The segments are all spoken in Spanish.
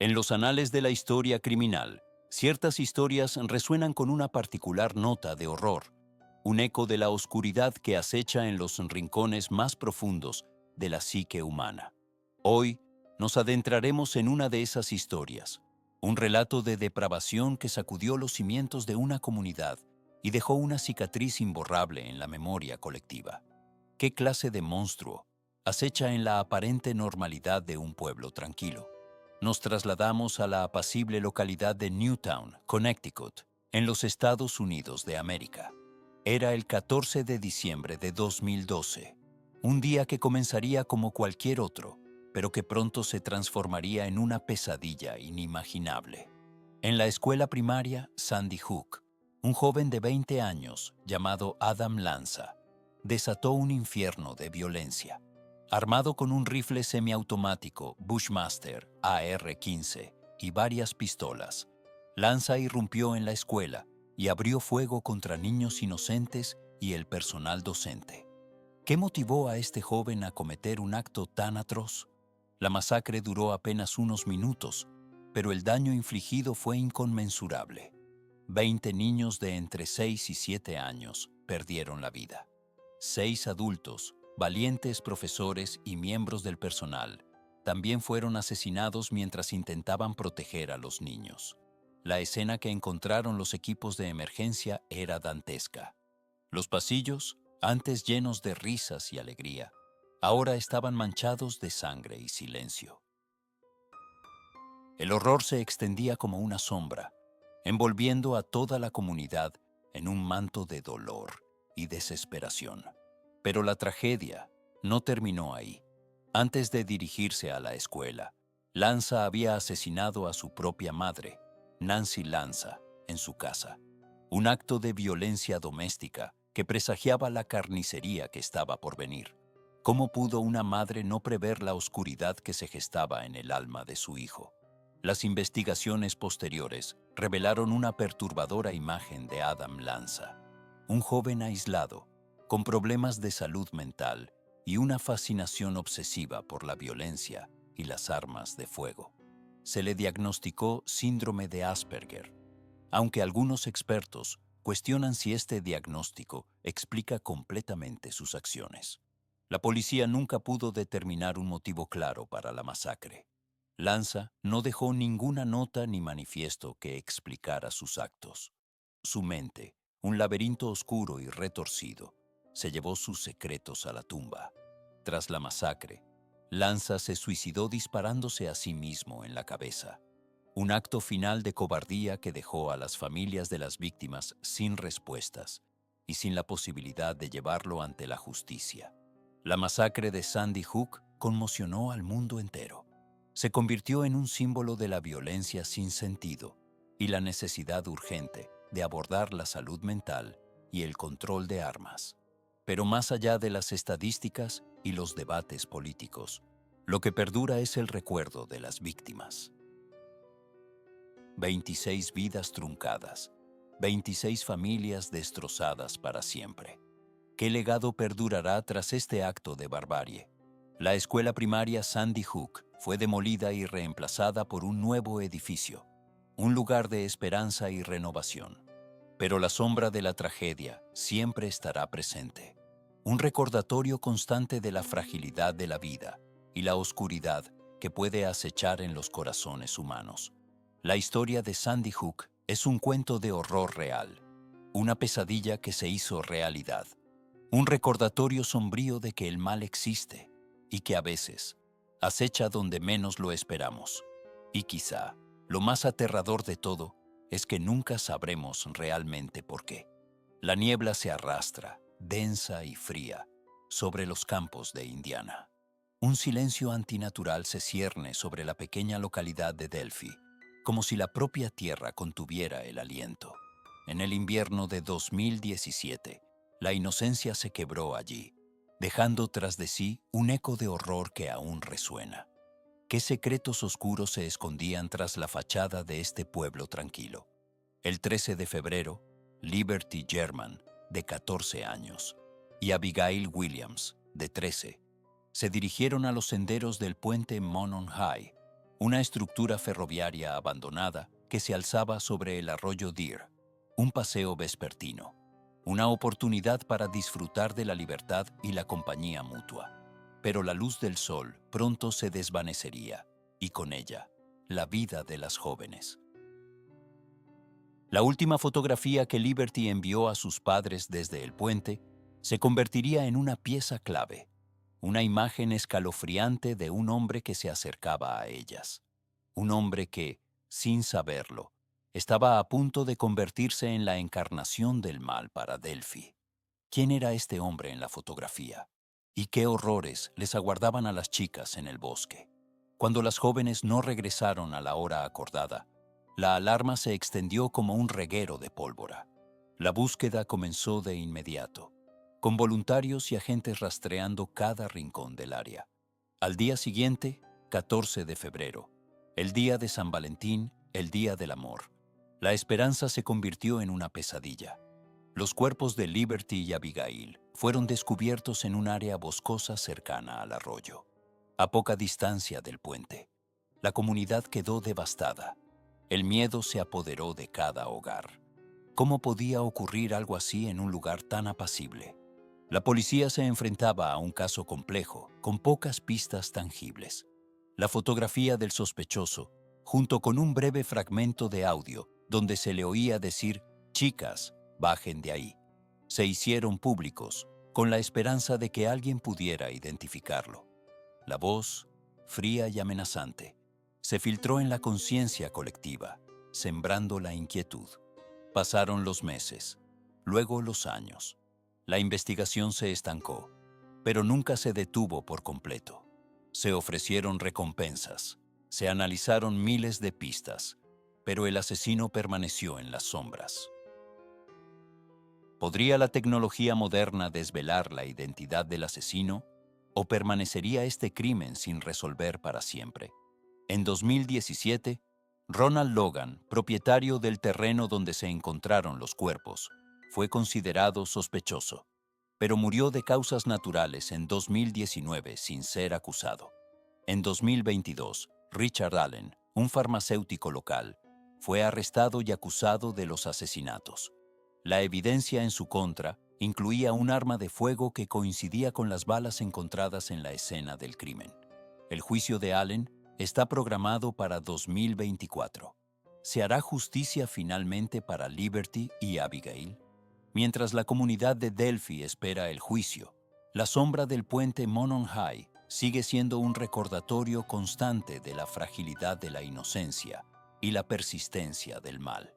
En los anales de la historia criminal, ciertas historias resuenan con una particular nota de horror, un eco de la oscuridad que acecha en los rincones más profundos de la psique humana. Hoy nos adentraremos en una de esas historias, un relato de depravación que sacudió los cimientos de una comunidad y dejó una cicatriz imborrable en la memoria colectiva. ¿Qué clase de monstruo acecha en la aparente normalidad de un pueblo tranquilo? Nos trasladamos a la apacible localidad de Newtown, Connecticut, en los Estados Unidos de América. Era el 14 de diciembre de 2012, un día que comenzaría como cualquier otro, pero que pronto se transformaría en una pesadilla inimaginable. En la escuela primaria Sandy Hook, un joven de 20 años llamado Adam Lanza desató un infierno de violencia. Armado con un rifle semiautomático Bushmaster AR-15 y varias pistolas, Lanza irrumpió en la escuela y abrió fuego contra niños inocentes y el personal docente. ¿Qué motivó a este joven a cometer un acto tan atroz? La masacre duró apenas unos minutos, pero el daño infligido fue inconmensurable. 20 niños de entre 6 y 7 años perdieron la vida. 6 adultos, valientes profesores y miembros del personal, también fueron asesinados mientras intentaban proteger a los niños. La escena que encontraron los equipos de emergencia era dantesca. Los pasillos, antes llenos de risas y alegría, ahora estaban manchados de sangre y silencio. El horror se extendía como una sombra, envolviendo a toda la comunidad en un manto de dolor y desesperación. Pero la tragedia no terminó ahí. Antes de dirigirse a la escuela, Lanza había asesinado a su propia madre, Nancy Lanza, en su casa. Un acto de violencia doméstica que presagiaba la carnicería que estaba por venir. ¿Cómo pudo una madre no prever la oscuridad que se gestaba en el alma de su hijo? Las investigaciones posteriores revelaron una perturbadora imagen de Adam Lanza, un joven aislado, con problemas de salud mental y una fascinación obsesiva por la violencia y las armas de fuego. Se le diagnosticó síndrome de Asperger, aunque algunos expertos cuestionan si este diagnóstico explica completamente sus acciones. La policía nunca pudo determinar un motivo claro para la masacre. Lanza no dejó ninguna nota ni manifiesto que explicara sus actos. Su mente, un laberinto oscuro y retorcido, se llevó sus secretos a la tumba. Tras la masacre, Lanza se suicidó disparándose a sí mismo en la cabeza. Un acto final de cobardía que dejó a las familias de las víctimas sin respuestas y sin la posibilidad de llevarlo ante la justicia. La masacre de Sandy Hook conmocionó al mundo entero. Se convirtió en un símbolo de la violencia sin sentido y la necesidad urgente de abordar la salud mental y el control de armas. Pero más allá de las estadísticas y los debates políticos, lo que perdura es el recuerdo de las víctimas. 26 vidas truncadas, 26 familias destrozadas para siempre. ¿Qué legado perdurará tras este acto de barbarie? La escuela primaria Sandy Hook fue demolida y reemplazada por un nuevo edificio, un lugar de esperanza y renovación. Pero la sombra de la tragedia siempre estará presente, un recordatorio constante de la fragilidad de la vida y la oscuridad que puede acechar en los corazones humanos. La historia de Sandy Hook es un cuento de horror real, una pesadilla que se hizo realidad, un recordatorio sombrío de que el mal existe y que a veces acecha donde menos lo esperamos. Y quizá, lo más aterrador de todo es que nunca sabremos realmente por qué. La niebla se arrastra, densa y fría, sobre los campos de Indiana. Un silencio antinatural se cierne sobre la pequeña localidad de Delphi, como si la propia tierra contuviera el aliento. En el invierno de 2017, la inocencia se quebró allí, dejando tras de sí un eco de horror que aún resuena. ¿Qué secretos oscuros se escondían tras la fachada de este pueblo tranquilo? El 13 de febrero, Liberty German, de 14 años, y Abigail Williams, de 13, se dirigieron a los senderos del puente Monon High, una estructura ferroviaria abandonada que se alzaba sobre el arroyo Deer, un paseo vespertino, una oportunidad para disfrutar de la libertad y la compañía mutua. Pero la luz del sol pronto se desvanecería, y con ella, la vida de las jóvenes. La última fotografía que Liberty envió a sus padres desde el puente se convertiría en una pieza clave, una imagen escalofriante de un hombre que se acercaba a ellas. Un hombre que, sin saberlo, estaba a punto de convertirse en la encarnación del mal para Delphi. ¿Quién era este hombre en la fotografía? ¿Y qué horrores les aguardaban a las chicas en el bosque? Cuando las jóvenes no regresaron a la hora acordada, la alarma se extendió como un reguero de pólvora. La búsqueda comenzó de inmediato, con voluntarios y agentes rastreando cada rincón del área. Al día siguiente, 14 de febrero, el día de San Valentín, el día del amor, la esperanza se convirtió en una pesadilla. Los cuerpos de Liberty y Abigail fueron descubiertos en un área boscosa cercana al arroyo, a poca distancia del puente. La comunidad quedó devastada. El miedo se apoderó de cada hogar. ¿Cómo podía ocurrir algo así en un lugar tan apacible? La policía se enfrentaba a un caso complejo, con pocas pistas tangibles. La fotografía del sospechoso, junto con un breve fragmento de audio donde se le oía decir: «Chicas, bajen de ahí», se hicieron públicos, con la esperanza de que alguien pudiera identificarlo. La voz, fría y amenazante, se filtró en la conciencia colectiva, sembrando la inquietud. Pasaron los meses, luego los años. La investigación se estancó, pero nunca se detuvo por completo. Se ofrecieron recompensas, se analizaron miles de pistas, pero el asesino permaneció en las sombras. ¿Podría la tecnología moderna desvelar la identidad del asesino o permanecería este crimen sin resolver para siempre? En 2017, Ronald Logan, propietario del terreno donde se encontraron los cuerpos, fue considerado sospechoso, pero murió de causas naturales en 2019 sin ser acusado. En 2022, Richard Allen, un farmacéutico local, fue arrestado y acusado de los asesinatos. La evidencia en su contra incluía un arma de fuego que coincidía con las balas encontradas en la escena del crimen. El juicio de Allen está programado para 2024. ¿Se hará justicia finalmente para Liberty y Abigail? Mientras la comunidad de Delphi espera el juicio, la sombra del puente Monon High sigue siendo un recordatorio constante de la fragilidad de la inocencia y la persistencia del mal.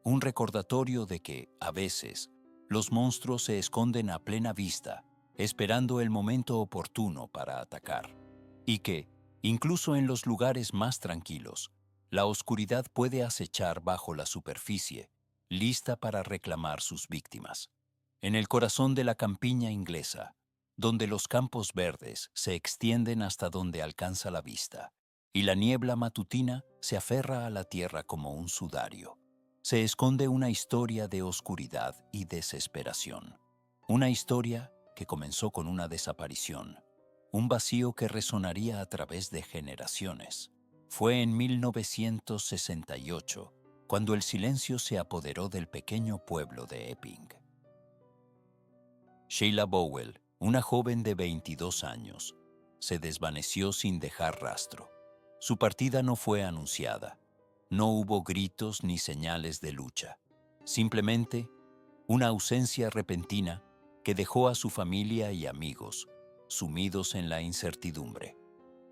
Un recordatorio de que, a veces, los monstruos se esconden a plena vista, esperando el momento oportuno para atacar. Y que, incluso en los lugares más tranquilos, la oscuridad puede acechar bajo la superficie, lista para reclamar sus víctimas. En el corazón de la campiña inglesa, donde los campos verdes se extienden hasta donde alcanza la vista, y la niebla matutina se aferra a la tierra como un sudario, se esconde una historia de oscuridad y desesperación. Una historia que comenzó con una desaparición, un vacío que resonaría a través de generaciones. Fue en 1968 cuando el silencio se apoderó del pequeño pueblo de Epping. Sheila Bowell, una joven de 22 años, se desvaneció sin dejar rastro. Su partida no fue anunciada. No hubo gritos ni señales de lucha. Simplemente una ausencia repentina que dejó a su familia y amigos sumidos en la incertidumbre.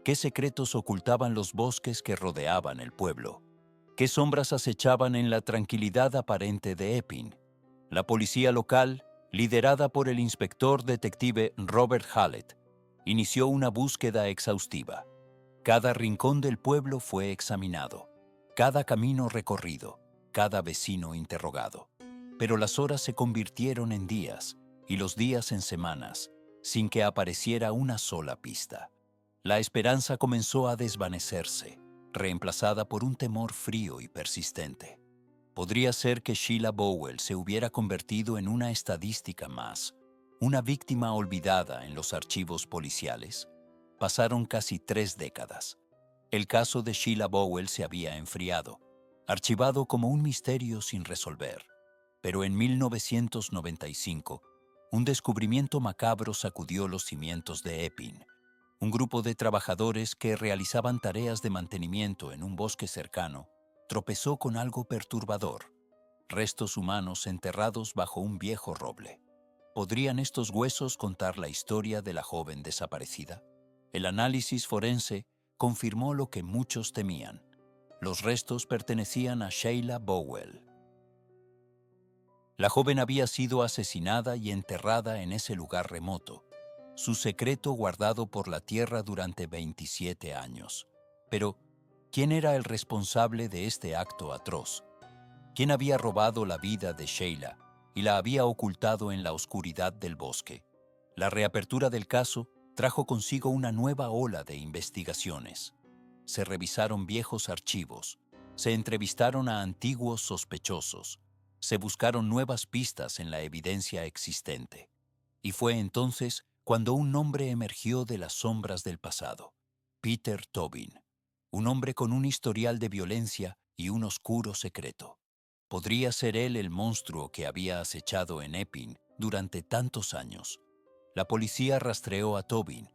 ¿Qué secretos ocultaban los bosques que rodeaban el pueblo? ¿Qué sombras acechaban en la tranquilidad aparente de Epping? La policía local, liderada por el inspector detective Robert Hallett, inició una búsqueda exhaustiva. Cada rincón del pueblo fue examinado, cada camino recorrido, cada vecino interrogado. Pero las horas se convirtieron en días y los días en semanas, sin que apareciera una sola pista. La esperanza comenzó a desvanecerse, reemplazada por un temor frío y persistente. Podría ser que Sheila Bowell se hubiera convertido en una estadística más, una víctima olvidada en los archivos policiales. Pasaron casi 3 décadas. El caso de Sheila Bowell se había enfriado, archivado como un misterio sin resolver. Pero en 1995, un descubrimiento macabro sacudió los cimientos de Epin. Un grupo de trabajadores que realizaban tareas de mantenimiento en un bosque cercano tropezó con algo perturbador: restos humanos enterrados bajo un viejo roble. ¿Podrían estos huesos contar la historia de la joven desaparecida? El análisis forense confirmó lo que muchos temían: los restos pertenecían a Sheila Bowell. La joven había sido asesinada y enterrada en ese lugar remoto, su secreto guardado por la tierra durante 27 años. Pero, ¿quién era el responsable de este acto atroz? ¿Quién había robado la vida de Sheila y la había ocultado en la oscuridad del bosque? La reapertura del caso trajo consigo una nueva ola de investigaciones. Se revisaron viejos archivos, se entrevistaron a antiguos sospechosos, se buscaron nuevas pistas en la evidencia existente. Y fue entonces cuando un nombre emergió de las sombras del pasado: Peter Tobin, un hombre con un historial de violencia y un oscuro secreto. ¿Podría ser él el monstruo que había acechado en Epin durante tantos años? La policía rastreó a Tobin,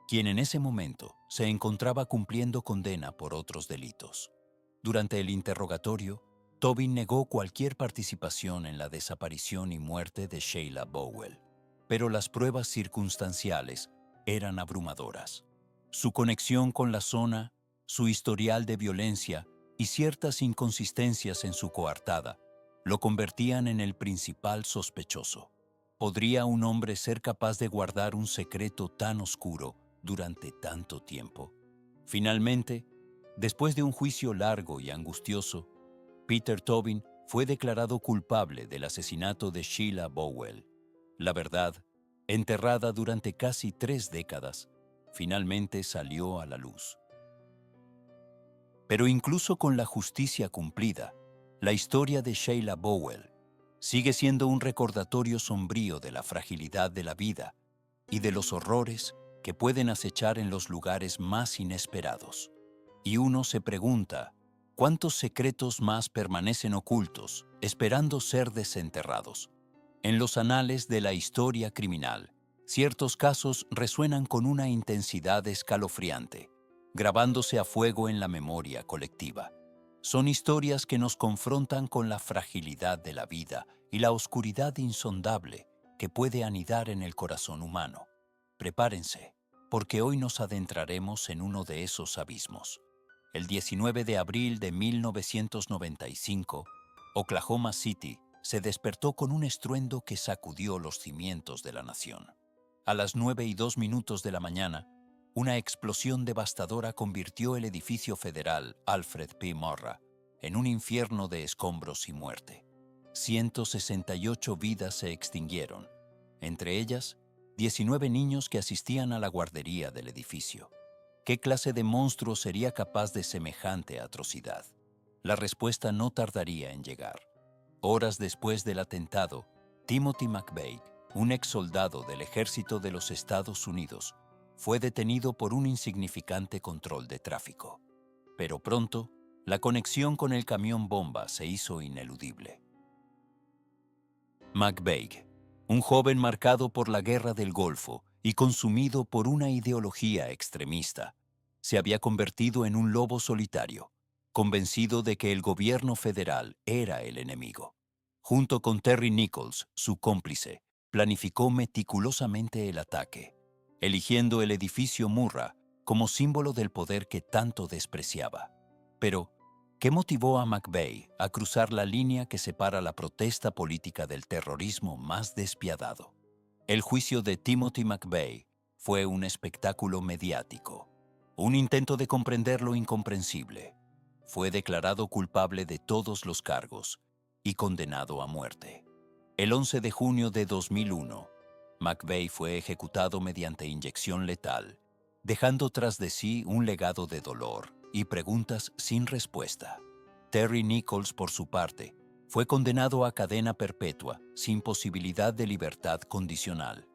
quien en ese momento se encontraba cumpliendo condena por otros delitos. Durante el interrogatorio, Tobin negó cualquier participación en la desaparición y muerte de Sheila Bowell, pero las pruebas circunstanciales eran abrumadoras. Su conexión con la zona, su historial de violencia y ciertas inconsistencias en su coartada lo convertían en el principal sospechoso. ¿Podría un hombre ser capaz de guardar un secreto tan oscuro durante tanto tiempo? Finalmente, después de un juicio largo y angustioso, Peter Tobin fue declarado culpable del asesinato de Sheila Bowell. La verdad, enterrada durante casi 3 décadas, finalmente salió a la luz. Pero incluso con la justicia cumplida, la historia de Sheila Bowell sigue siendo un recordatorio sombrío de la fragilidad de la vida y de los horrores que pueden acechar en los lugares más inesperados. Y uno se pregunta, ¿cuántos secretos más permanecen ocultos, esperando ser desenterrados? En los anales de la historia criminal, ciertos casos resuenan con una intensidad escalofriante, grabándose a fuego en la memoria colectiva. Son historias que nos confrontan con la fragilidad de la vida y la oscuridad insondable que puede anidar en el corazón humano. Prepárense, porque hoy nos adentraremos en uno de esos abismos. El 19 de abril de 1995, Oklahoma City se despertó con un estruendo que sacudió los cimientos de la nación. A las 9:02 de la mañana, una explosión devastadora convirtió el edificio federal Alfred P. Murrah en un infierno de escombros y muerte. 168 vidas se extinguieron, entre ellas 19 niños que asistían a la guardería del edificio. ¿Qué clase de monstruo sería capaz de semejante atrocidad? La respuesta no tardaría en llegar. Horas después del atentado, Timothy McVeigh, un ex soldado del ejército de los Estados Unidos, fue detenido por un insignificante control de tráfico. Pero pronto, la conexión con el camión bomba se hizo ineludible. McVeigh, un joven marcado por la Guerra del Golfo y consumido por una ideología extremista, se había convertido en un lobo solitario, convencido de que el gobierno federal era el enemigo. Junto con Terry Nichols, su cómplice, planificó meticulosamente el ataque, eligiendo el edificio Murrah como símbolo del poder que tanto despreciaba. Pero, ¿qué motivó a McVeigh a cruzar la línea que separa la protesta política del terrorismo más despiadado? El juicio de Timothy McVeigh fue un espectáculo mediático, un intento de comprender lo incomprensible. Fue declarado culpable de todos los cargos y condenado a muerte. El 11 de junio de 2001, McVeigh fue ejecutado mediante inyección letal, dejando tras de sí un legado de dolor y preguntas sin respuesta. Terry Nichols, por su parte, fue condenado a cadena perpetua sin posibilidad de libertad condicional.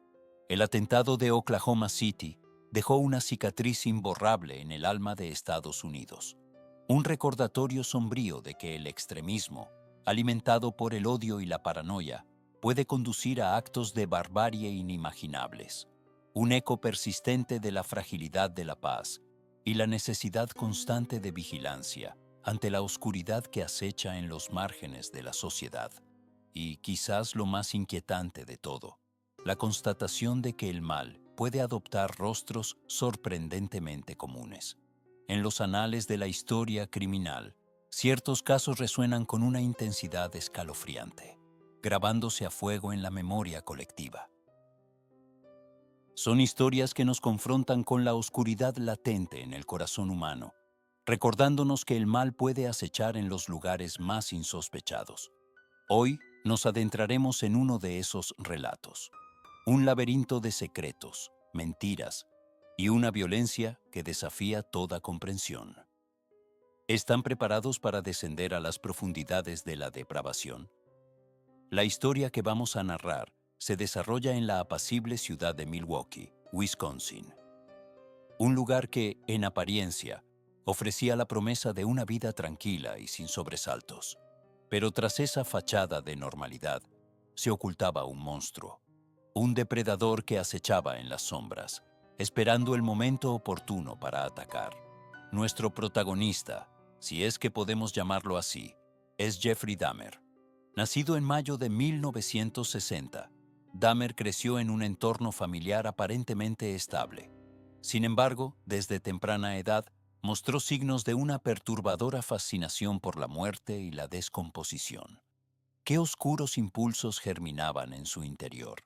El atentado de Oklahoma City dejó una cicatriz imborrable en el alma de Estados Unidos. Un recordatorio sombrío de que el extremismo, alimentado por el odio y la paranoia, puede conducir a actos de barbarie inimaginables. Un eco persistente de la fragilidad de la paz y la necesidad constante de vigilancia ante la oscuridad que acecha en los márgenes de la sociedad. Y quizás lo más inquietante de todo, la constatación de que el mal puede adoptar rostros sorprendentemente comunes. En los anales de la historia criminal, ciertos casos resuenan con una intensidad escalofriante, grabándose a fuego en la memoria colectiva. Son historias que nos confrontan con la oscuridad latente en el corazón humano, recordándonos que el mal puede acechar en los lugares más insospechados. Hoy nos adentraremos en uno de esos relatos, un laberinto de secretos, mentiras y una violencia que desafía toda comprensión. ¿Están preparados para descender a las profundidades de la depravación? La historia que vamos a narrar se desarrolla en la apacible ciudad de Milwaukee, Wisconsin. Un lugar que, en apariencia, ofrecía la promesa de una vida tranquila y sin sobresaltos. Pero tras esa fachada de normalidad, se ocultaba un monstruo, un depredador que acechaba en las sombras, esperando el momento oportuno para atacar. Nuestro protagonista, si es que podemos llamarlo así, es Jeffrey Dahmer. Nacido en mayo de 1960, Dahmer creció en un entorno familiar aparentemente estable. Sin embargo, desde temprana edad, mostró signos de una perturbadora fascinación por la muerte y la descomposición. ¿Qué oscuros impulsos germinaban en su interior?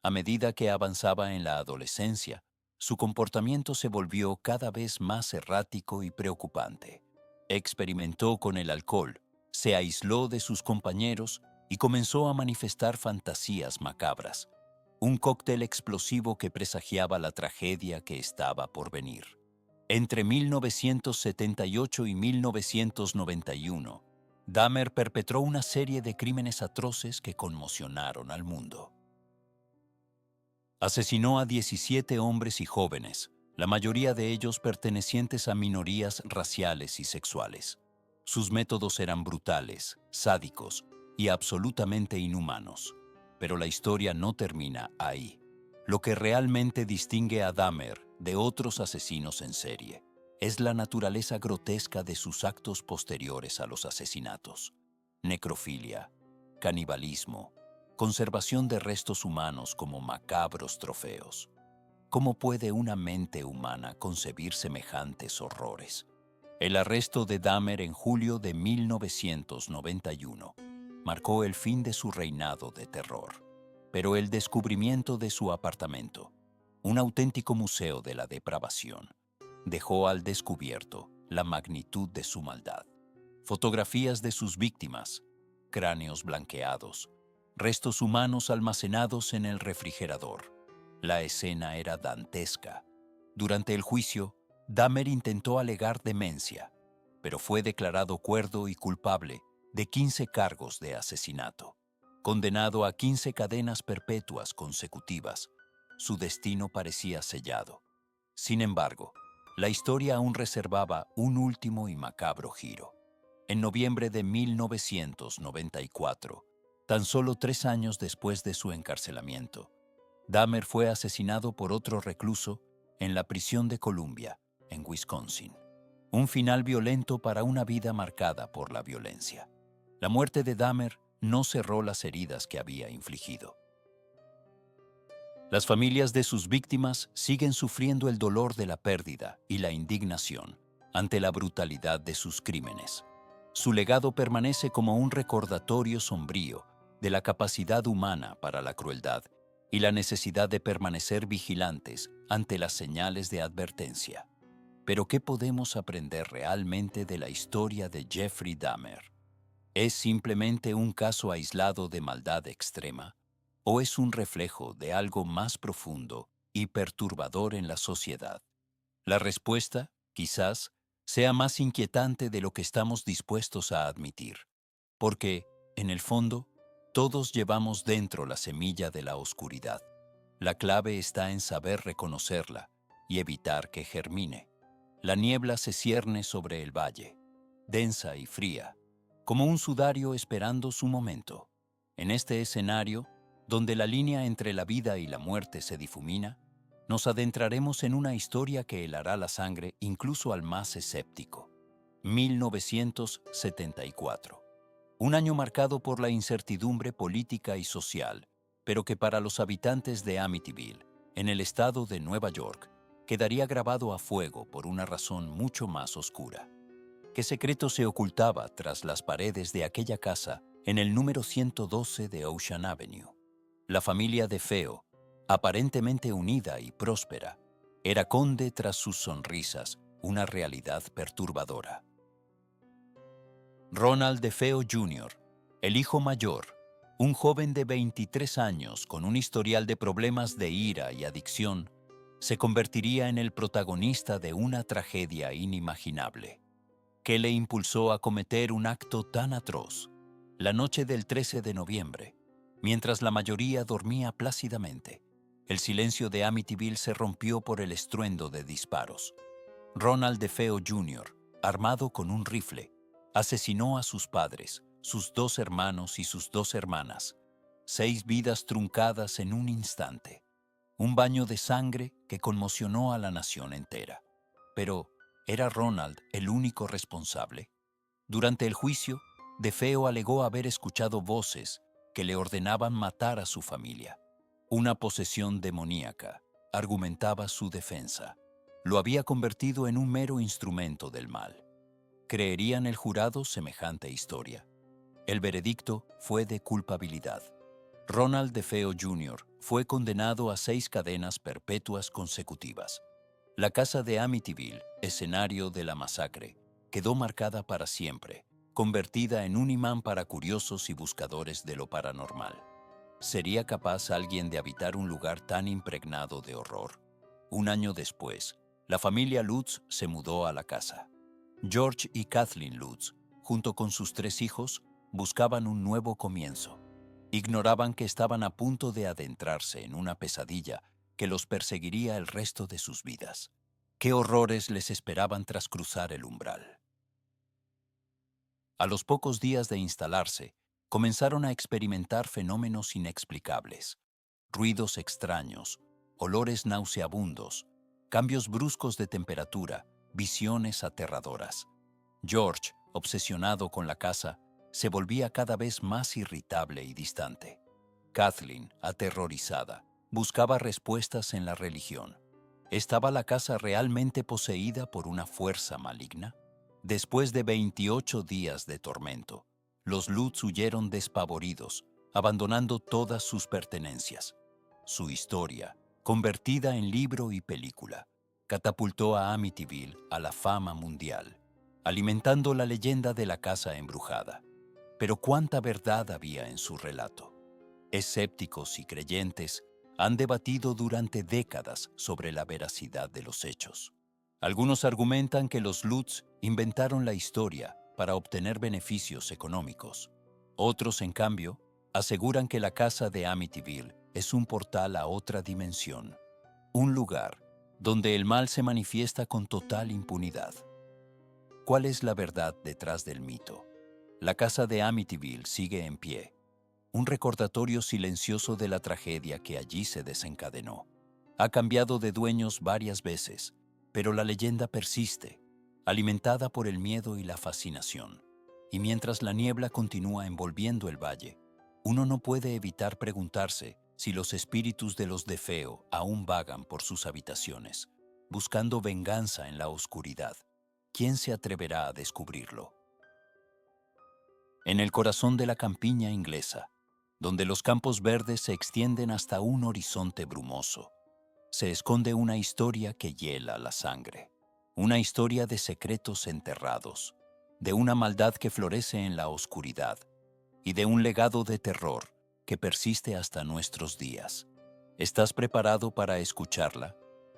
A medida que avanzaba en la adolescencia, su comportamiento se volvió cada vez más errático y preocupante. Experimentó con el alcohol, se aisló de sus compañeros y comenzó a manifestar fantasías macabras, un cóctel explosivo que presagiaba la tragedia que estaba por venir. Entre 1978 y 1991, Dahmer perpetró una serie de crímenes atroces que conmocionaron al mundo. Asesinó a 17 hombres y jóvenes, la mayoría de ellos pertenecientes a minorías raciales y sexuales. Sus métodos eran brutales, sádicos y absolutamente inhumanos. Pero la historia no termina ahí. Lo que realmente distingue a Dahmer de otros asesinos en serie es la naturaleza grotesca de sus actos posteriores a los asesinatos. Necrofilia, canibalismo, conservación de restos humanos como macabros trofeos. ¿Cómo puede una mente humana concebir semejantes horrores? El arresto de Dahmer en julio de 1991 marcó el fin de su reinado de terror. Pero el descubrimiento de su apartamento, un auténtico museo de la depravación, dejó al descubierto la magnitud de su maldad. Fotografías de sus víctimas, cráneos blanqueados, restos humanos almacenados en el refrigerador. La escena era dantesca. Durante el juicio, Dahmer intentó alegar demencia, pero fue declarado cuerdo y culpable de 15 cargos de asesinato. Condenado a 15 cadenas perpetuas consecutivas, su destino parecía sellado. Sin embargo, la historia aún reservaba un último y macabro giro. En noviembre de 1994, tan solo 3 años después de su encarcelamiento, Dahmer fue asesinado por otro recluso en la prisión de Columbia, en Wisconsin. Un final violento para una vida marcada por la violencia. La muerte de Dahmer no cerró las heridas que había infligido. Las familias de sus víctimas siguen sufriendo el dolor de la pérdida y la indignación ante la brutalidad de sus crímenes. Su legado permanece como un recordatorio sombrío de la capacidad humana para la crueldad y la necesidad de permanecer vigilantes ante las señales de advertencia. Pero ¿qué podemos aprender realmente de la historia de Jeffrey Dahmer? ¿Es simplemente un caso aislado de maldad extrema? ¿O es un reflejo de algo más profundo y perturbador en la sociedad? La respuesta, quizás, sea más inquietante de lo que estamos dispuestos a admitir, porque, en el fondo, todos llevamos dentro la semilla de la oscuridad. La clave está en saber reconocerla y evitar que germine. La niebla se cierne sobre el valle, densa y fría, como un sudario esperando su momento. En este escenario, donde la línea entre la vida y la muerte se difumina, nos adentraremos en una historia que helará la sangre incluso al más escéptico. 1974. Un año marcado por la incertidumbre política y social, pero que para los habitantes de Amityville, en el estado de Nueva York, quedaría grabado a fuego por una razón mucho más oscura. ¿Qué secreto se ocultaba tras las paredes de aquella casa en el número 112 de Ocean Avenue? La familia DeFeo, aparentemente unida y próspera, era conde tras sus sonrisas, una realidad perturbadora. Ronald DeFeo Jr., el hijo mayor, un joven de 23 años con un historial de problemas de ira y adicción, se convertiría en el protagonista de una tragedia inimaginable. ¿Qué le impulsó a cometer un acto tan atroz? La noche del 13 de noviembre, mientras la mayoría dormía plácidamente, el silencio de Amityville se rompió por el estruendo de disparos. Ronald DeFeo Jr., armado con un rifle, asesinó a sus padres, sus 2 hermanos y sus 2 hermanas. 6 vidas truncadas en un instante. Un baño de sangre que conmocionó a la nación entera. Pero, ¿era Ronald el único responsable? Durante el juicio, DeFeo alegó haber escuchado voces que le ordenaban matar a su familia. Una posesión demoníaca, argumentaba su defensa. Lo había convertido en un mero instrumento del mal. ¿Creerían el jurado semejante historia? El veredicto fue de culpabilidad. Ronald DeFeo Jr. fue condenado a 6 cadenas perpetuas consecutivas. La casa de Amityville, escenario de la masacre, quedó marcada para siempre, convertida en un imán para curiosos y buscadores de lo paranormal. ¿Sería capaz alguien de habitar un lugar tan impregnado de horror? Un año después, la familia Lutz se mudó a la casa. George y Kathleen Lutz, junto con sus 3 hijos, buscaban un nuevo comienzo. Ignoraban que estaban a punto de adentrarse en una pesadilla que los perseguiría el resto de sus vidas. ¿Qué horrores les esperaban tras cruzar el umbral? A los pocos días de instalarse, comenzaron a experimentar fenómenos inexplicables. Ruidos extraños, olores nauseabundos, cambios bruscos de temperatura, visiones aterradoras. George, obsesionado con la casa, se volvía cada vez más irritable y distante. Kathleen, aterrorizada, buscaba respuestas en la religión. ¿Estaba la casa realmente poseída por una fuerza maligna? Después de 28 días de tormento, los Lutz huyeron despavoridos, abandonando todas sus pertenencias. Su historia, convertida en libro y película, catapultó a Amityville a la fama mundial, alimentando la leyenda de la casa embrujada. Pero ¿cuánta verdad había en su relato? Escépticos y creyentes han debatido durante décadas sobre la veracidad de los hechos. Algunos argumentan que los Lutz inventaron la historia para obtener beneficios económicos. Otros, en cambio, aseguran que la casa de Amityville es un portal a otra dimensión, un lugar donde el mal se manifiesta con total impunidad. ¿Cuál es la verdad detrás del mito? La casa de Amityville sigue en pie, un recordatorio silencioso de la tragedia que allí se desencadenó. Ha cambiado de dueños varias veces, pero la leyenda persiste, alimentada por el miedo y la fascinación. Y mientras la niebla continúa envolviendo el valle, uno no puede evitar preguntarse si los espíritus de los DeFeo aún vagan por sus habitaciones, buscando venganza en la oscuridad. ¿Quién se atreverá a descubrirlo? En el corazón de la campiña inglesa, donde los campos verdes se extienden hasta un horizonte brumoso, se esconde una historia que hiela la sangre, una historia de secretos enterrados, de una maldad que florece en la oscuridad y de un legado de terror que persiste hasta nuestros días. ¿Estás preparado para escucharla?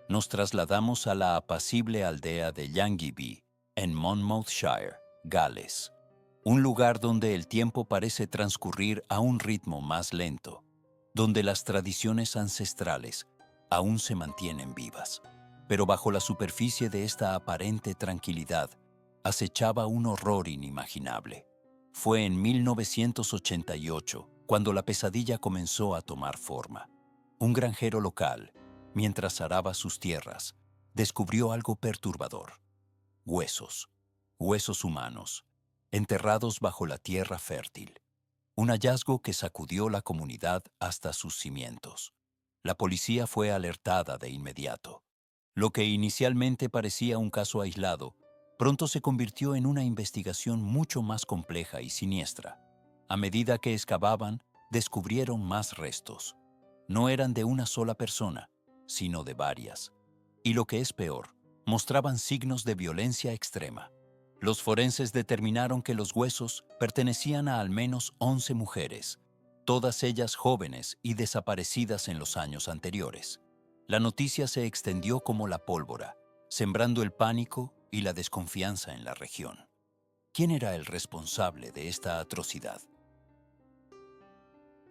Nos trasladamos a la apacible aldea de Llangyby, en Monmouthshire, Gales, un lugar donde el tiempo parece transcurrir a un ritmo más lento, donde las tradiciones ancestrales aún se mantienen vivas. Pero bajo la superficie de esta aparente tranquilidad acechaba un horror inimaginable. Fue en 1988 cuando la pesadilla comenzó a tomar forma. Un granjero local, mientras araba sus tierras, descubrió algo perturbador. Huesos, huesos humanos, enterrados bajo la tierra fértil. Un hallazgo que sacudió la comunidad hasta sus cimientos. La policía fue alertada de inmediato. Lo que inicialmente parecía un caso aislado, pronto se convirtió en una investigación mucho más compleja y siniestra. A medida que excavaban, descubrieron más restos. No eran de una sola persona, sino de varias. Y lo que es peor, mostraban signos de violencia extrema. Los forenses determinaron que los huesos pertenecían a al menos 11 mujeres, todas ellas jóvenes y desaparecidas en los años anteriores. La noticia se extendió como la pólvora, sembrando el pánico y la desconfianza en la región. ¿Quién era el responsable de esta atrocidad?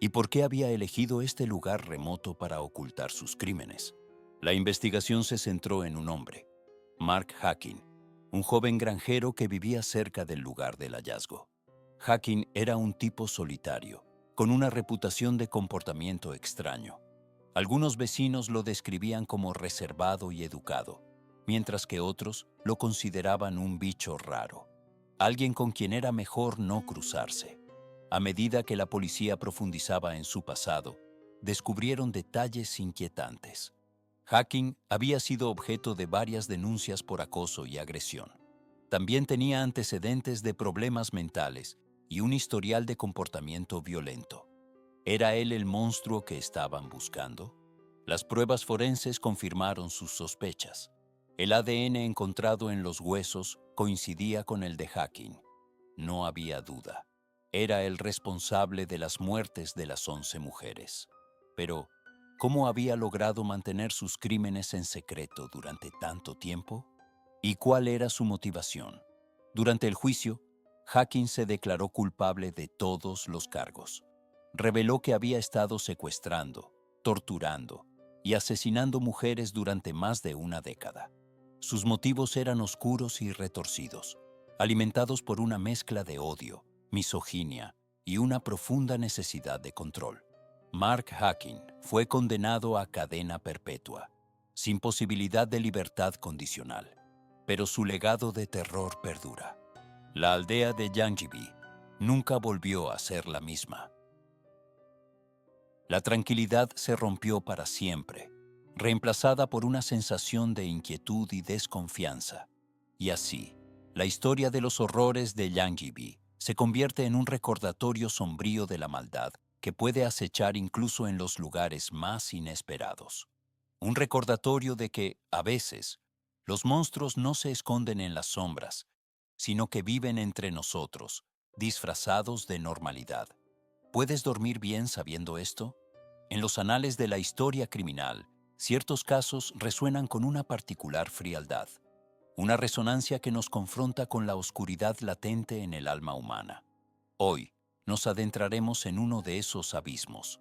¿Y por qué había elegido este lugar remoto para ocultar sus crímenes? La investigación se centró en un hombre, Mark Hacking, un joven granjero que vivía cerca del lugar del hallazgo. Hacking era un tipo solitario, con una reputación de comportamiento extraño. Algunos vecinos lo describían como reservado y educado, mientras que otros lo consideraban un bicho raro, alguien con quien era mejor no cruzarse. A medida que la policía profundizaba en su pasado, descubrieron detalles inquietantes. Hacking había sido objeto de varias denuncias por acoso y agresión. También tenía antecedentes de problemas mentales y un historial de comportamiento violento. ¿Era él el monstruo que estaban buscando? Las pruebas forenses confirmaron sus sospechas. El ADN encontrado en los huesos coincidía con el de Hacking. No había duda. Era el responsable de las muertes de las 11 mujeres. Pero, ¿cómo había logrado mantener sus crímenes en secreto durante tanto tiempo? ¿Y cuál era su motivación? Durante el juicio, Hacking se declaró culpable de todos los cargos. Reveló que había estado secuestrando, torturando y asesinando mujeres durante más de una década. Sus motivos eran oscuros y retorcidos, alimentados por una mezcla de odio, misoginia y una profunda necesidad de control. Mark Hacking fue condenado a cadena perpetua, sin posibilidad de libertad condicional, pero su legado de terror perdura. La aldea de Llangybi nunca volvió a ser la misma. La tranquilidad se rompió para siempre, reemplazada por una sensación de inquietud y desconfianza. Y así, la historia de los horrores de Llangybi se convierte en un recordatorio sombrío de la maldad que puede acechar incluso en los lugares más inesperados. Un recordatorio de que, a veces, los monstruos no se esconden en las sombras, sino que viven entre nosotros, disfrazados de normalidad. ¿Puedes dormir bien sabiendo esto? En los anales de la historia criminal, ciertos casos resuenan con una particular frialdad, una resonancia que nos confronta con la oscuridad latente en el alma humana. Hoy nos adentraremos en uno de esos abismos.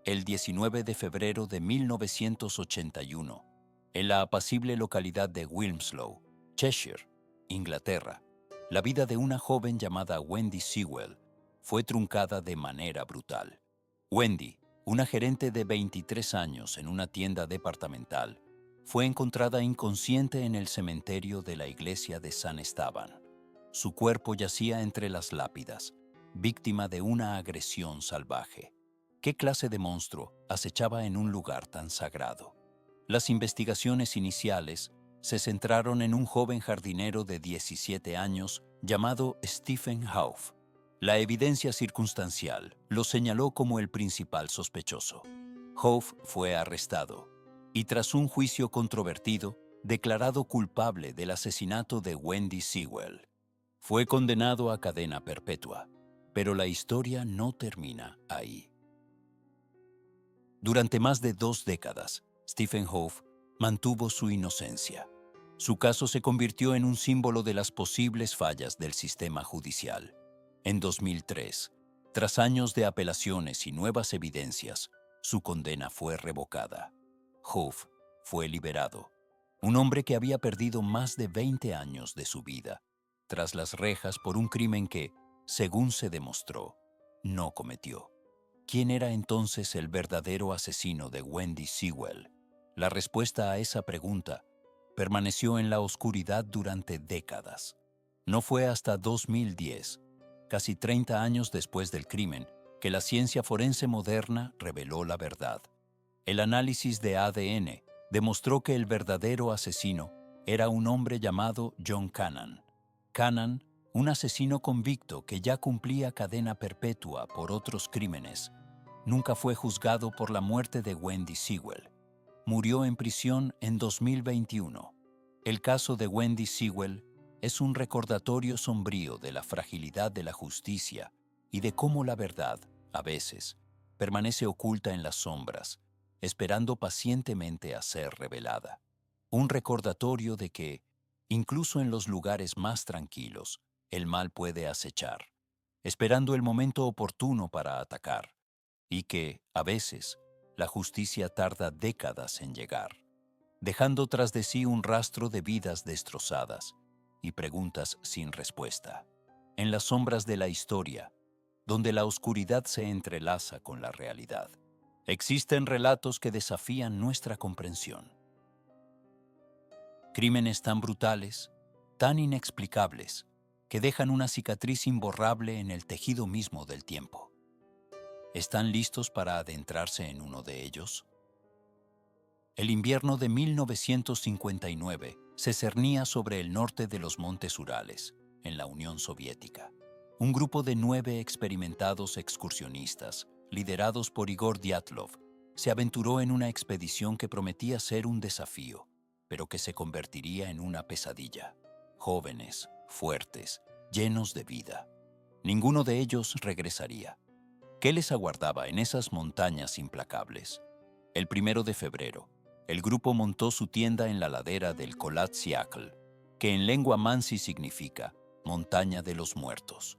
El 19 de febrero de 1981, en la apacible localidad de Wilmslow, Cheshire, Inglaterra, la vida de una joven llamada Wendy Sewell fue truncada de manera brutal. Wendy, una gerente de 23 años en una tienda departamental, fue encontrada inconsciente en el cementerio de la iglesia de San Esteban. Su cuerpo yacía entre las lápidas, víctima de una agresión salvaje. ¿Qué clase de monstruo acechaba en un lugar tan sagrado? Las investigaciones iniciales se centraron en un joven jardinero de 17 años llamado Stephen Hauff. La evidencia circunstancial lo señaló como el principal sospechoso. Hauff fue arrestado y, tras un juicio controvertido, declarado culpable del asesinato de Wendy Sewell. Fue condenado a cadena perpetua, pero la historia no termina ahí. Durante más de 2 décadas, Stephen Hauff mantuvo su inocencia. Su caso se convirtió en un símbolo de las posibles fallas del sistema judicial. En 2003, tras años de apelaciones y nuevas evidencias, su condena fue revocada. Hauff fue liberado, un hombre que había perdido más de 20 años de su vida, tras las rejas por un crimen que, según se demostró, no cometió. ¿Quién era entonces el verdadero asesino de Wendy Sewell? La respuesta a esa pregunta permaneció en la oscuridad durante décadas. No fue hasta 2010, casi 30 años después del crimen, que la ciencia forense moderna reveló la verdad. El análisis de ADN demostró que el verdadero asesino era un hombre llamado John Cannan. Cannan, un asesino convicto que ya cumplía cadena perpetua por otros crímenes, nunca fue juzgado por la muerte de Wendy Sewell. Murió en prisión en 2021. El caso de Wendy Sewell es un recordatorio sombrío de la fragilidad de la justicia y de cómo la verdad, a veces, permanece oculta en las sombras, esperando pacientemente a ser revelada. Un recordatorio de que, incluso en los lugares más tranquilos, el mal puede acechar, esperando el momento oportuno para atacar, y que, a veces, la justicia tarda décadas en llegar, dejando tras de sí un rastro de vidas destrozadas y preguntas sin respuesta. En las sombras de la historia, donde la oscuridad se entrelaza con la realidad, existen relatos que desafían nuestra comprensión. Crímenes tan brutales, tan inexplicables, que dejan una cicatriz imborrable en el tejido mismo del tiempo. ¿Están listos para adentrarse en uno de ellos? El invierno de 1959 se cernía sobre el norte de los Montes Urales, en la Unión Soviética. Un grupo de 9 experimentados excursionistas, liderados por Igor Dyatlov, se aventuró en una expedición que prometía ser un desafío, pero que se convertiría en una pesadilla. Jóvenes, fuertes, llenos de vida. Ninguno de ellos regresaría. ¿Qué les aguardaba en esas montañas implacables? El 1 de febrero, el grupo montó su tienda en la ladera del Kholat Syakhl, que en lengua mansi significa montaña de los muertos.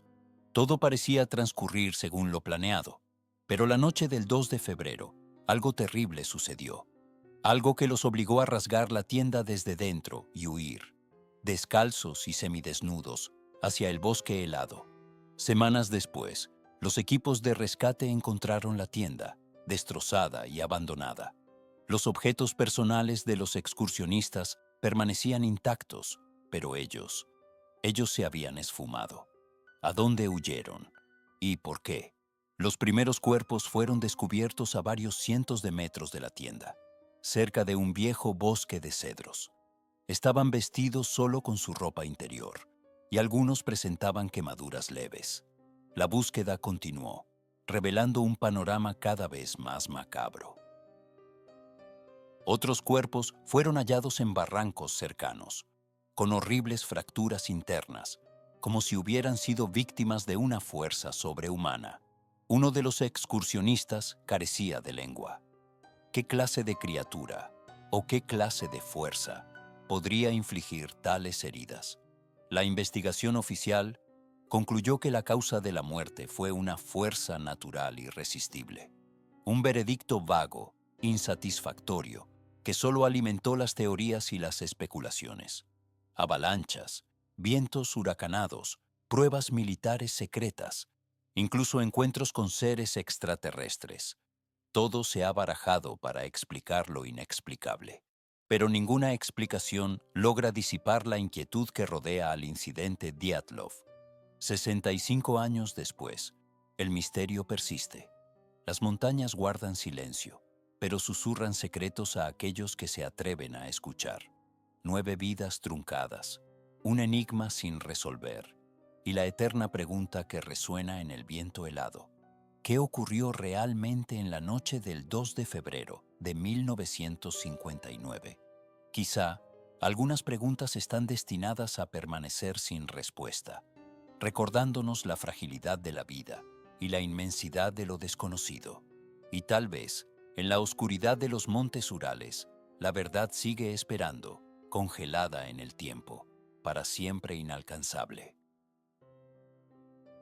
Todo parecía transcurrir según lo planeado, pero la noche del 2 de febrero, algo terrible sucedió. Algo que los obligó a rasgar la tienda desde dentro y huir, descalzos y semidesnudos, hacia el bosque helado. Semanas después, los equipos de rescate encontraron la tienda, destrozada y abandonada. Los objetos personales de los excursionistas permanecían intactos, pero ellos se habían esfumado. ¿A dónde huyeron? ¿Y por qué? Los primeros cuerpos fueron descubiertos a varios cientos de metros de la tienda, cerca de un viejo bosque de cedros. Estaban vestidos solo con su ropa interior, y algunos presentaban quemaduras leves. La búsqueda continuó, revelando un panorama cada vez más macabro. Otros cuerpos fueron hallados en barrancos cercanos, con horribles fracturas internas, como si hubieran sido víctimas de una fuerza sobrehumana. Uno de los excursionistas carecía de lengua. ¿Qué clase de criatura o qué clase de fuerza podría infligir tales heridas? La investigación oficial concluyó que la causa de la muerte fue una fuerza natural irresistible. Un veredicto vago, insatisfactorio, que solo alimentó las teorías y las especulaciones. Avalanchas, vientos huracanados, pruebas militares secretas, incluso encuentros con seres extraterrestres. Todo se ha barajado para explicar lo inexplicable, pero ninguna explicación logra disipar la inquietud que rodea al incidente Dyatlov. 65 años después, el misterio persiste. Las montañas guardan silencio, pero susurran secretos a aquellos que se atreven a escuchar. 9 vidas truncadas, un enigma sin resolver, y la eterna pregunta que resuena en el viento helado. ¿Qué ocurrió realmente en la noche del 2 de febrero de 1959? Quizá, algunas preguntas están destinadas a permanecer sin respuesta, recordándonos la fragilidad de la vida y la inmensidad de lo desconocido. Y tal vez, en la oscuridad de los montes Urales, la verdad sigue esperando, congelada en el tiempo, para siempre inalcanzable.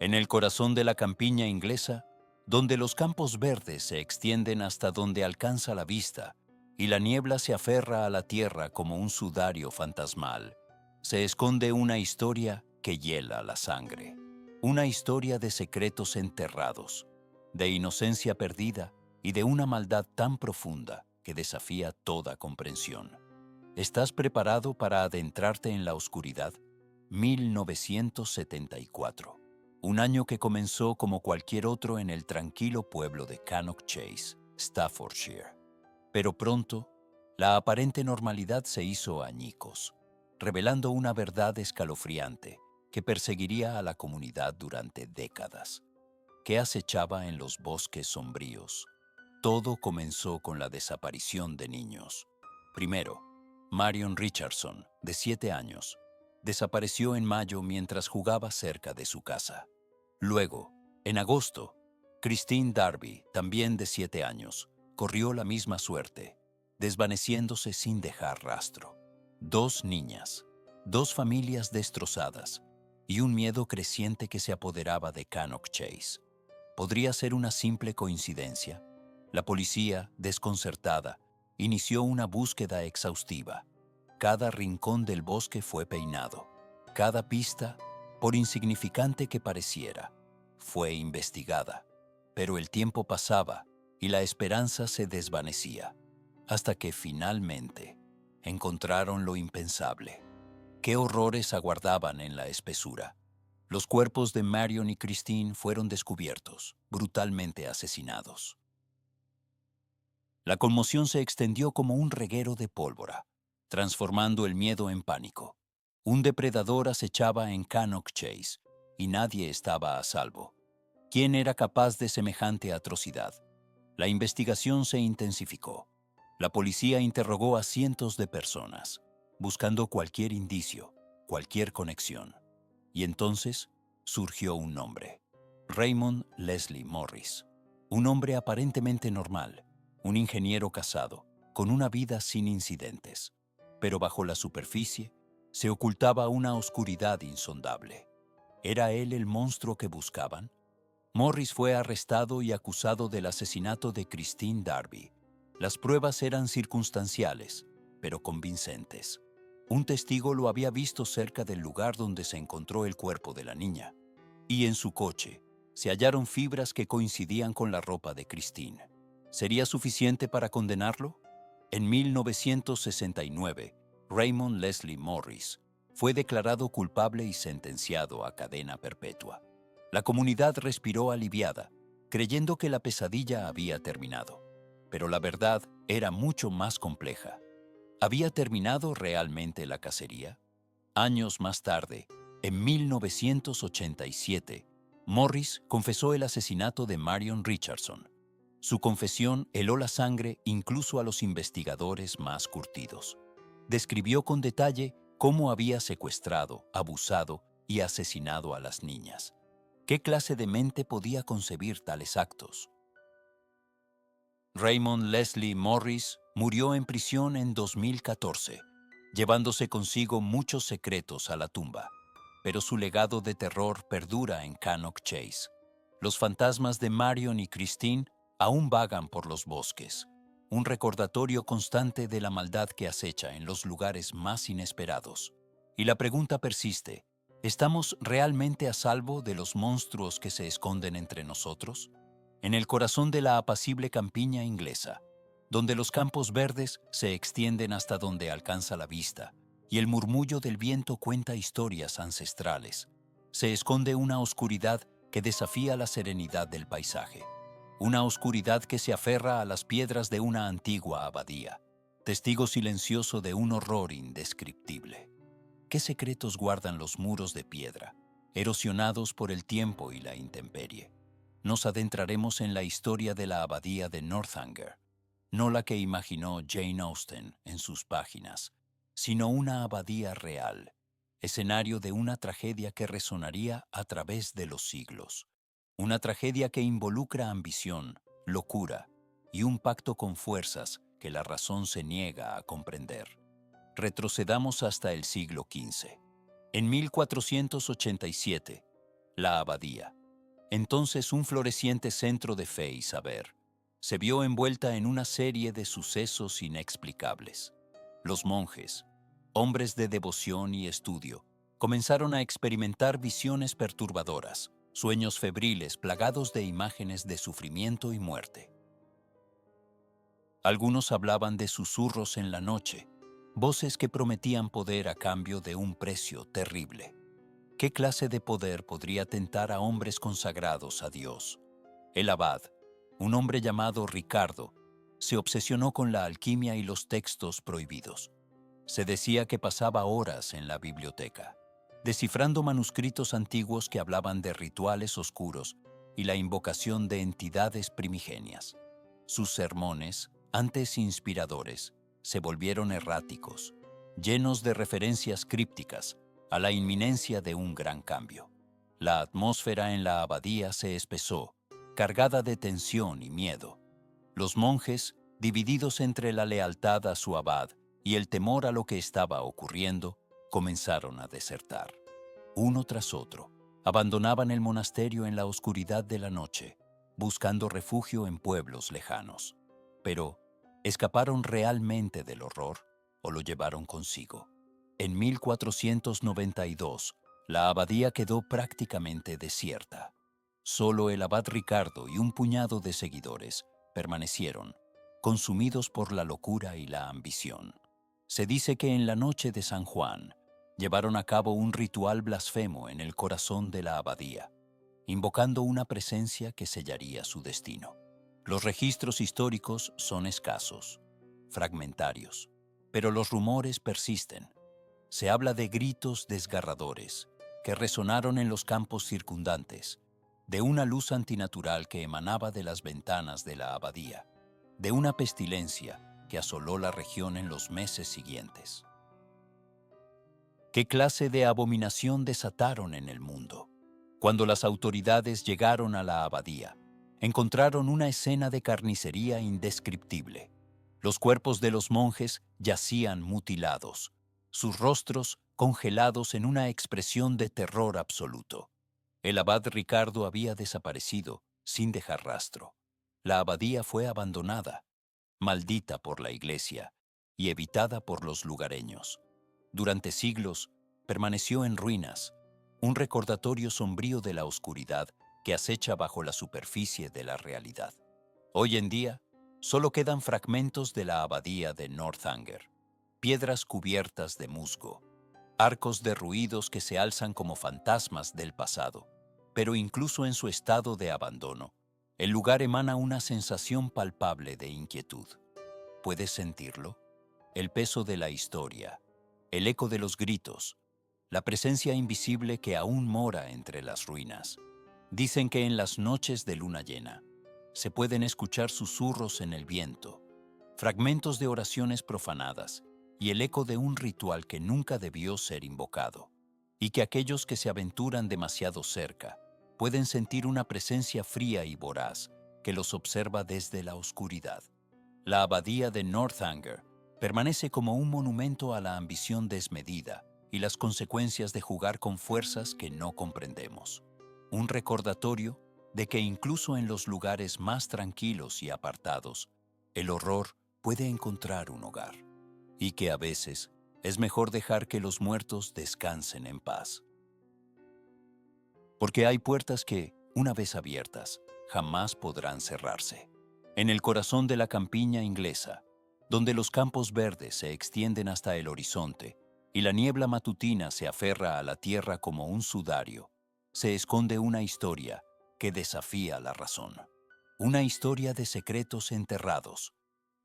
En el corazón de la campiña inglesa, donde los campos verdes se extienden hasta donde alcanza la vista, y la niebla se aferra a la tierra como un sudario fantasmal, se esconde una historia que hiela la sangre. Una historia de secretos enterrados, de inocencia perdida y de una maldad tan profunda que desafía toda comprensión. ¿Estás preparado para adentrarte en la oscuridad? 1974. Un año que comenzó como cualquier otro en el tranquilo pueblo de Cannock Chase, Staffordshire. Pero pronto, la aparente normalidad se hizo añicos, revelando una verdad escalofriante que perseguiría a la comunidad durante décadas. ¿Qué acechaba en los bosques sombríos? Todo comenzó con la desaparición de niños. Primero, Marion Richardson, de 7 años, desapareció en mayo mientras jugaba cerca de su casa. Luego, en agosto, Christine Darby, también de 7 años, corrió la misma suerte, desvaneciéndose sin dejar rastro. 2 niñas, 2 familias destrozadas y un miedo creciente que se apoderaba de Cannock Chase. ¿Podría ser una simple coincidencia? La policía, desconcertada, inició una búsqueda exhaustiva. Cada rincón del bosque fue peinado. Cada pista, por insignificante que pareciera, fue investigada. Pero el tiempo pasaba y la esperanza se desvanecía, hasta que finalmente encontraron lo impensable. ¿Qué horrores aguardaban en la espesura? Los cuerpos de Marion y Christine fueron descubiertos, brutalmente asesinados. La conmoción se extendió como un reguero de pólvora, transformando el miedo en pánico. Un depredador acechaba en Cannock Chase y nadie estaba a salvo. ¿Quién era capaz de semejante atrocidad? La investigación se intensificó. La policía interrogó a cientos de personas, buscando cualquier indicio, cualquier conexión. Y entonces surgió un nombre: Raymond Leslie Morris. Un hombre aparentemente normal, un ingeniero casado, con una vida sin incidentes. Pero bajo la superficie se ocultaba una oscuridad insondable. ¿Era él el monstruo que buscaban? Morris fue arrestado y acusado del asesinato de Christine Darby. Las pruebas eran circunstanciales, pero convincentes. Un testigo lo había visto cerca del lugar donde se encontró el cuerpo de la niña. Y en su coche se hallaron fibras que coincidían con la ropa de Christine. ¿Sería suficiente para condenarlo? En 1969, Raymond Leslie Morris fue declarado culpable y sentenciado a cadena perpetua. La comunidad respiró aliviada, creyendo que la pesadilla había terminado. Pero la verdad era mucho más compleja. ¿Había terminado realmente la cacería? Años más tarde, en 1987, Morris confesó el asesinato de Marion Richardson. Su confesión heló la sangre incluso a los investigadores más curtidos. Describió con detalle cómo había secuestrado, abusado y asesinado a las niñas. ¿Qué clase de mente podía concebir tales actos? Raymond Leslie Morris murió en prisión en 2014, llevándose consigo muchos secretos a la tumba. Pero su legado de terror perdura en Cannock Chase. Los fantasmas de Marion y Christine aún vagan por los bosques, un recordatorio constante de la maldad que acecha en los lugares más inesperados. Y la pregunta persiste: ¿estamos realmente a salvo de los monstruos que se esconden entre nosotros? En el corazón de la apacible campiña inglesa, donde los campos verdes se extienden hasta donde alcanza la vista y el murmullo del viento cuenta historias ancestrales, se esconde una oscuridad que desafía la serenidad del paisaje, una oscuridad que se aferra a las piedras de una antigua abadía, testigo silencioso de un horror indescriptible. ¿Qué secretos guardan los muros de piedra, erosionados por el tiempo y la intemperie? Nos adentraremos en la historia de la abadía de Northanger, no la que imaginó Jane Austen en sus páginas, sino una abadía real, escenario de una tragedia que resonaría a través de los siglos. Una tragedia que involucra ambición, locura y un pacto con fuerzas que la razón se niega a comprender. Retrocedamos hasta el siglo XV. En 1487, la abadía, entonces un floreciente centro de fe y saber, se vio envuelta en una serie de sucesos inexplicables. Los monjes, hombres de devoción y estudio, comenzaron a experimentar visiones perturbadoras, sueños febriles plagados de imágenes de sufrimiento y muerte. Algunos hablaban de susurros en la noche, voces que prometían poder a cambio de un precio terrible. ¿Qué clase de poder podría tentar a hombres consagrados a Dios? El abad, un hombre llamado Ricardo, se obsesionó con la alquimia y los textos prohibidos. Se decía que pasaba horas en la biblioteca, descifrando manuscritos antiguos que hablaban de rituales oscuros y la invocación de entidades primigenias. Sus sermones, antes inspiradores, se volvieron erráticos, llenos de referencias crípticas a la inminencia de un gran cambio. La atmósfera en la abadía se espesó, cargada de tensión y miedo. Los monjes, divididos entre la lealtad a su abad y el temor a lo que estaba ocurriendo, comenzaron a desertar. Uno tras otro, abandonaban el monasterio en la oscuridad de la noche, buscando refugio en pueblos lejanos. Pero, ¿escaparon realmente del horror o lo llevaron consigo? En 1492, la abadía quedó prácticamente desierta. Solo el abad Ricardo y un puñado de seguidores permanecieron, consumidos por la locura y la ambición. Se dice que en la noche de San Juan llevaron a cabo un ritual blasfemo en el corazón de la abadía, invocando una presencia que sellaría su destino. Los registros históricos son escasos, fragmentarios, pero los rumores persisten. Se habla de gritos desgarradores que resonaron en los campos circundantes, de una luz antinatural que emanaba de las ventanas de la abadía, de una pestilencia que asoló la región en los meses siguientes. ¿Qué clase de abominación desataron en el mundo? Cuando las autoridades llegaron a la abadía, encontraron una escena de carnicería indescriptible. Los cuerpos de los monjes yacían mutilados, sus rostros congelados en una expresión de terror absoluto. El abad Ricardo había desaparecido sin dejar rastro. La abadía fue abandonada, maldita por la iglesia y evitada por los lugareños. Durante siglos permaneció en ruinas, un recordatorio sombrío de la oscuridad que acecha bajo la superficie de la realidad. Hoy en día, solo quedan fragmentos de la abadía de Northanger, piedras cubiertas de musgo, arcos derruidos que se alzan como fantasmas del pasado. Pero incluso en su estado de abandono, el lugar emana una sensación palpable de inquietud. ¿Puedes sentirlo? El peso de la historia, el eco de los gritos, la presencia invisible que aún mora entre las ruinas. Dicen que en las noches de luna llena se pueden escuchar susurros en el viento, fragmentos de oraciones profanadas y el eco de un ritual que nunca debió ser invocado, y que aquellos que se aventuran demasiado cerca pueden sentir una presencia fría y voraz que los observa desde la oscuridad. La abadía de Northanger permanece como un monumento a la ambición desmedida y las consecuencias de jugar con fuerzas que no comprendemos. Un recordatorio de que incluso en los lugares más tranquilos y apartados, el horror puede encontrar un hogar, y que a veces es mejor dejar que los muertos descansen en paz. Porque hay puertas que, una vez abiertas, jamás podrán cerrarse. En el corazón de la campiña inglesa, donde los campos verdes se extienden hasta el horizonte y la niebla matutina se aferra a la tierra como un sudario, se esconde una historia que desafía la razón. Una historia de secretos enterrados,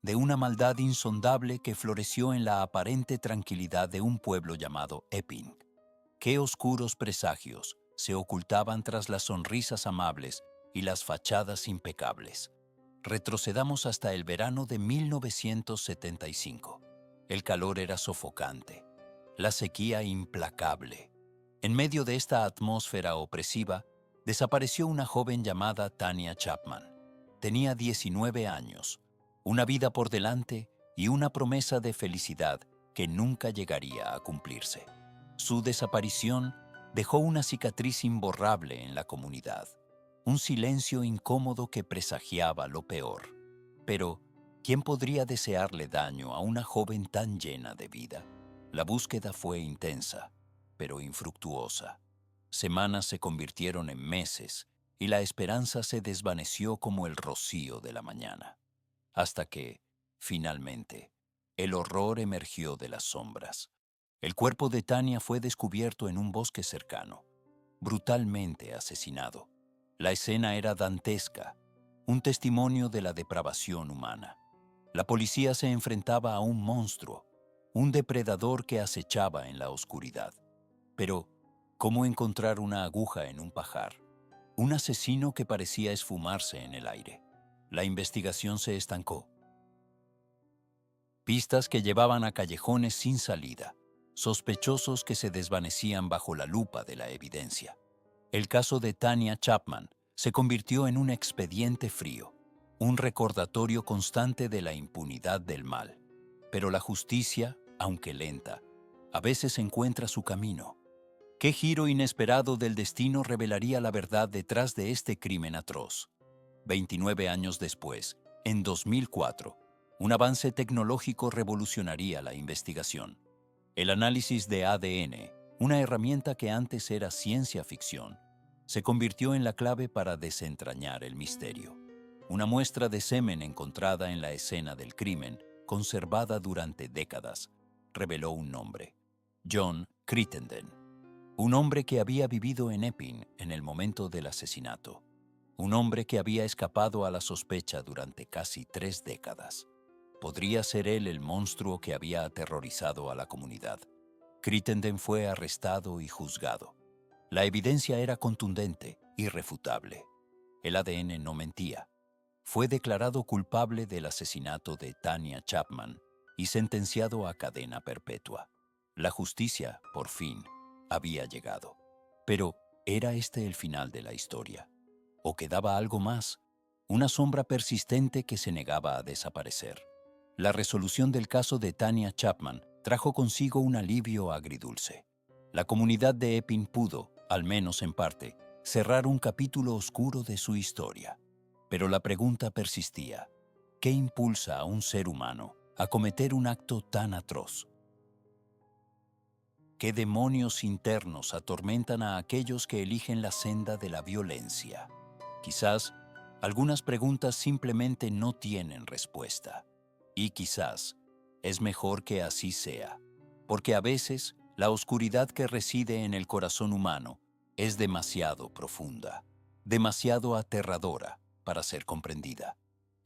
de una maldad insondable que floreció en la aparente tranquilidad de un pueblo llamado Epping. Qué oscuros presagios se ocultaban tras las sonrisas amables y las fachadas impecables. Retrocedamos hasta el verano de 1975. El calor era sofocante, la sequía implacable. En medio de esta atmósfera opresiva, desapareció una joven llamada Tanya Chapman. Tenía 19 años, una vida por delante y una promesa de felicidad que nunca llegaría a cumplirse. Su desaparición dejó una cicatriz imborrable en la comunidad, un silencio incómodo que presagiaba lo peor. Pero, ¿quién podría desearle daño a una joven tan llena de vida? La búsqueda fue intensa, pero infructuosa. Semanas se convirtieron en meses y la esperanza se desvaneció como el rocío de la mañana. Hasta que, finalmente, el horror emergió de las sombras. El cuerpo de Tania fue descubierto en un bosque cercano, brutalmente asesinado. La escena era dantesca, un testimonio de la depravación humana. La policía se enfrentaba a un monstruo, un depredador que acechaba en la oscuridad. Pero, ¿cómo encontrar una aguja en un pajar? Un asesino que parecía esfumarse en el aire. La investigación se estancó. Pistas que llevaban a callejones sin salida, sospechosos que se desvanecían bajo la lupa de la evidencia. El caso de Tania Chapman se convirtió en un expediente frío, un recordatorio constante de la impunidad del mal. Pero la justicia, aunque lenta, a veces encuentra su camino. ¿Qué giro inesperado del destino revelaría la verdad detrás de este crimen atroz? 29 años después, en 2004, un avance tecnológico revolucionaría la investigación. El análisis de ADN, una herramienta que antes era ciencia ficción, se convirtió en la clave para desentrañar el misterio. Una muestra de semen encontrada en la escena del crimen, conservada durante décadas, reveló un nombre: John Crittenden. Un hombre que había vivido en Epping en el momento del asesinato. Un hombre que había escapado a la sospecha durante casi 3 décadas. ¿Podría ser él el monstruo que había aterrorizado a la comunidad? Crittenden fue arrestado y juzgado. La evidencia era contundente, irrefutable. El ADN no mentía. Fue declarado culpable del asesinato de Tania Chapman y sentenciado a cadena perpetua. La justicia, por fin, había llegado. Pero, ¿era este el final de la historia? ¿O quedaba algo más? Una sombra persistente que se negaba a desaparecer. La resolución del caso de Tania Chapman trajo consigo un alivio agridulce. La comunidad de Epping pudo, al menos en parte, cerrar un capítulo oscuro de su historia. Pero la pregunta persistía: ¿qué impulsa a un ser humano a cometer un acto tan atroz? ¿Qué demonios internos atormentan a aquellos que eligen la senda de la violencia? Quizás algunas preguntas simplemente no tienen respuesta. Y quizás es mejor que así sea, porque a veces la oscuridad que reside en el corazón humano es demasiado profunda, demasiado aterradora para ser comprendida.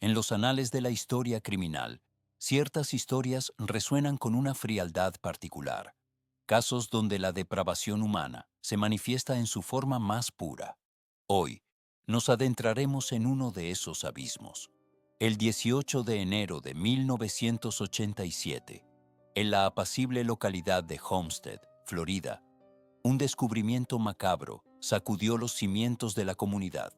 En los anales de la historia criminal, ciertas historias resuenan con una frialdad particular. Casos donde la depravación humana se manifiesta en su forma más pura. Hoy, nos adentraremos en uno de esos abismos. El 18 de enero de 1987, en la apacible localidad de Homestead, Florida, un descubrimiento macabro sacudió los cimientos de la comunidad.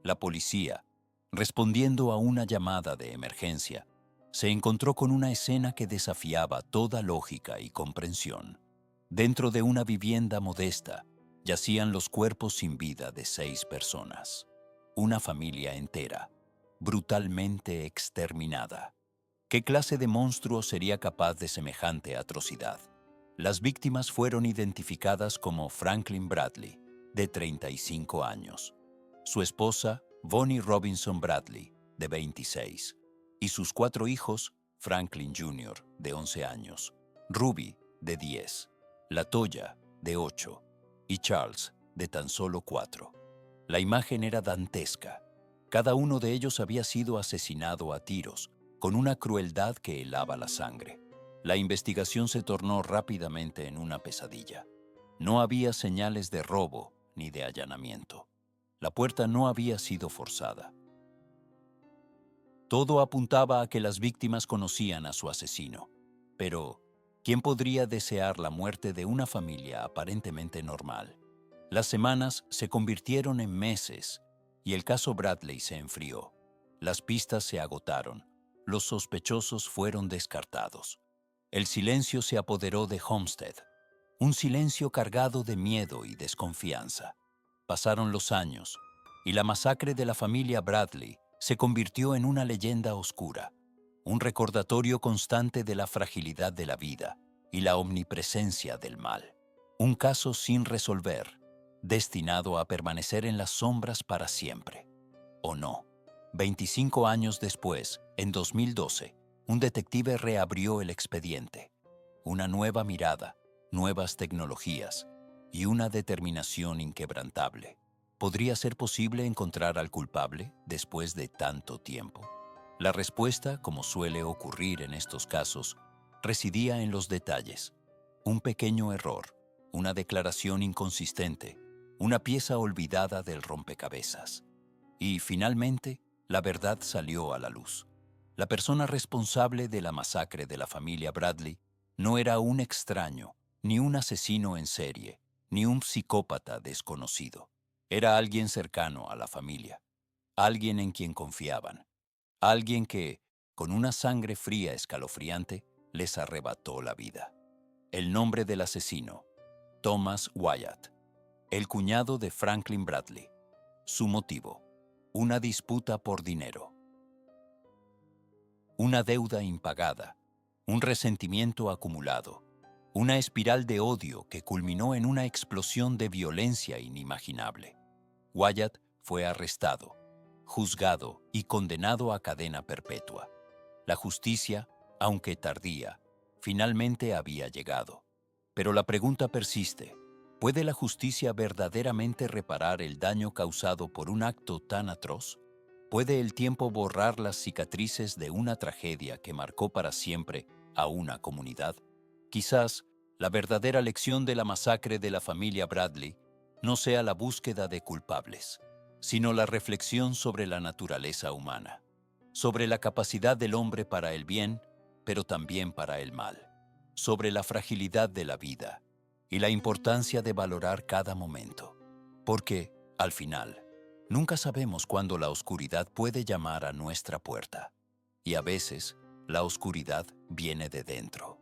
La policía, respondiendo a una llamada de emergencia, se encontró con una escena que desafiaba toda lógica y comprensión. Dentro de una vivienda modesta, yacían los cuerpos sin vida de 6 personas. Una familia entera, brutalmente exterminada. ¿Qué clase de monstruo sería capaz de semejante atrocidad? Las víctimas fueron identificadas como Franklin Bradley, de 35 años, su esposa, Bonnie Robinson Bradley, de 26, y sus 4 hijos, Franklin Jr., de 11 años, Ruby, de 10, LaToya, de 8, y Charles, de tan solo 4. La imagen era dantesca. Cada uno de ellos había sido asesinado a tiros, con una crueldad que helaba la sangre. La investigación se tornó rápidamente en una pesadilla. No había señales de robo ni de allanamiento. La puerta no había sido forzada. Todo apuntaba a que las víctimas conocían a su asesino. Pero, ¿quién podría desear la muerte de una familia aparentemente normal? Las semanas se convirtieron en meses y el caso Bradley se enfrió. Las pistas se agotaron. Los sospechosos fueron descartados. El silencio se apoderó de Homestead, un silencio cargado de miedo y desconfianza. Pasaron los años y la masacre de la familia Bradley se convirtió en una leyenda oscura, un recordatorio constante de la fragilidad de la vida y la omnipresencia del mal. Un caso sin resolver, destinado a permanecer en las sombras para siempre. ¿O no? 25 años después, en 2012, un detective reabrió el expediente. Una nueva mirada, nuevas tecnologías y una determinación inquebrantable. ¿Podría ser posible encontrar al culpable después de tanto tiempo? La respuesta, como suele ocurrir en estos casos, residía en los detalles. Un pequeño error, una declaración inconsistente, una pieza olvidada del rompecabezas. Y, finalmente, la verdad salió a la luz. La persona responsable de la masacre de la familia Bradley no era un extraño, ni un asesino en serie, ni un psicópata desconocido. Era alguien cercano a la familia, alguien en quien confiaban, alguien que, con una sangre fría escalofriante, les arrebató la vida. El nombre del asesino: Thomas Wyatt, el cuñado de Franklin Bradley. Su motivo: una disputa por dinero. Una deuda impagada, un resentimiento acumulado, una espiral de odio que culminó en una explosión de violencia inimaginable. Wyatt fue arrestado, juzgado y condenado a cadena perpetua. La justicia, aunque tardía, finalmente había llegado. Pero la pregunta persiste: ¿puede la justicia verdaderamente reparar el daño causado por un acto tan atroz? ¿Puede el tiempo borrar las cicatrices de una tragedia que marcó para siempre a una comunidad? Quizás la verdadera lección de la masacre de la familia Bradley no sea la búsqueda de culpables, sino la reflexión sobre la naturaleza humana, sobre la capacidad del hombre para el bien, pero también para el mal, sobre la fragilidad de la vida y la importancia de valorar cada momento. Porque, al final, nunca sabemos cuándo la oscuridad puede llamar a nuestra puerta. Y a veces, la oscuridad viene de dentro.